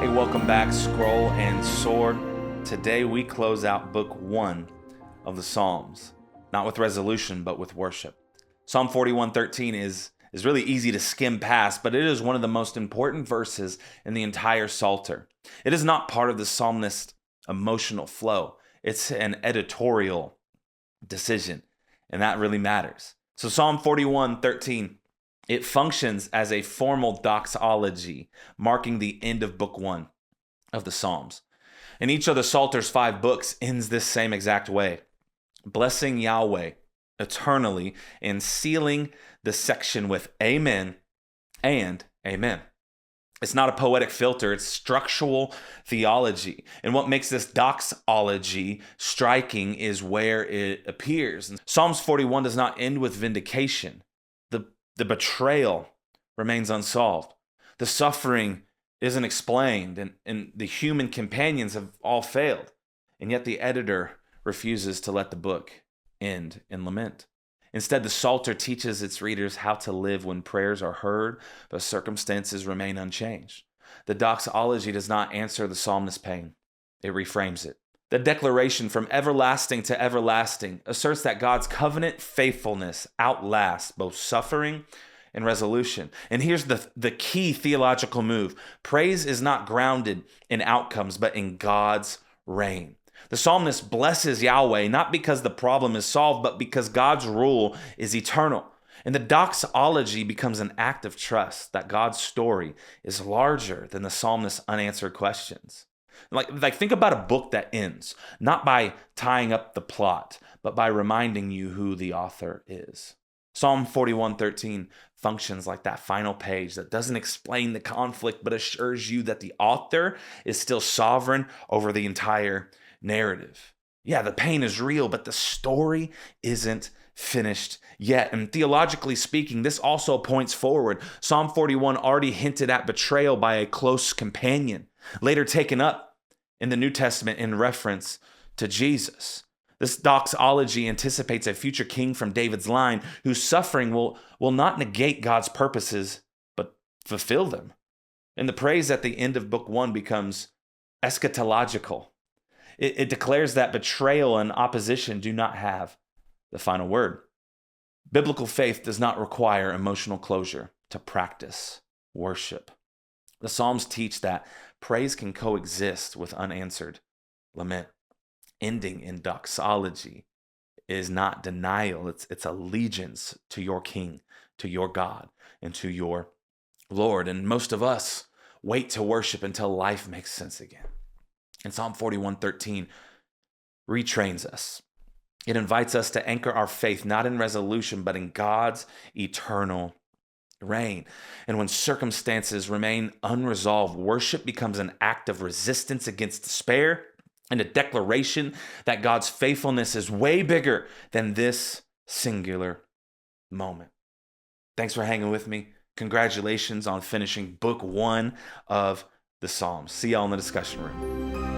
Hey, welcome back, Scroll and Sword. Today we close out book 1 of the Psalms, not with resolution, but with worship. Psalm 41:13 is really easy to skim past, but it is one of the most important verses in the entire Psalter. It is not part of the psalmist's emotional flow. It's an editorial decision, and that really matters. So Psalm 41:13, it functions as a formal doxology, marking the end of book 1 of the Psalms. And each of the Psalter's 5 books ends this same exact way, blessing Yahweh eternally and sealing the section with amen and amen. It's not a poetic filter, it's structural theology. And what makes this doxology striking is where it appears. Psalms 41 does not end with vindication. The betrayal remains unsolved. The suffering isn't explained, and the human companions have all failed. And yet the editor refuses to let the book end in lament. Instead, the Psalter teaches its readers how to live when prayers are heard, but circumstances remain unchanged. The doxology does not answer the psalmist's pain. It reframes it. The declaration from everlasting to everlasting asserts that God's covenant faithfulness outlasts both suffering and resolution. And here's the key theological move. Praise is not grounded in outcomes, but in God's reign. The psalmist blesses Yahweh not because the problem is solved, but because God's rule is eternal. And the doxology becomes an act of trust that God's story is larger than the psalmist's unanswered questions. Like think about a book that ends, not by tying up the plot, but by reminding you who the author is. Psalm 41:13 functions like that final page that doesn't explain the conflict, but assures you that the author is still sovereign over the entire narrative. Yeah, the pain is real, but the story isn't finished yet. And theologically speaking, this also points forward. Psalm 41 already hinted at betrayal by a close companion, later taken up in the New Testament in reference to Jesus. This doxology anticipates a future king from David's line whose suffering will not negate God's purposes, but fulfill them. And the praise at the end of book 1 becomes eschatological. It declares that betrayal and opposition do not have the final word. Biblical faith does not require emotional closure to practice worship. The Psalms teach that praise can coexist with unanswered lament. Ending in doxology is not denial, it's allegiance to your King, to your God, and to your Lord. And most of us wait to worship until life makes sense again. And Psalm 41:13 retrains us. It invites us to anchor our faith not in resolution, but in God's eternal reign. And when circumstances remain unresolved, worship becomes an act of resistance against despair and a declaration that God's faithfulness is way bigger than this singular moment. Thanks for hanging with me. Congratulations on finishing book 1 of the Psalms. See y'all in the discussion room.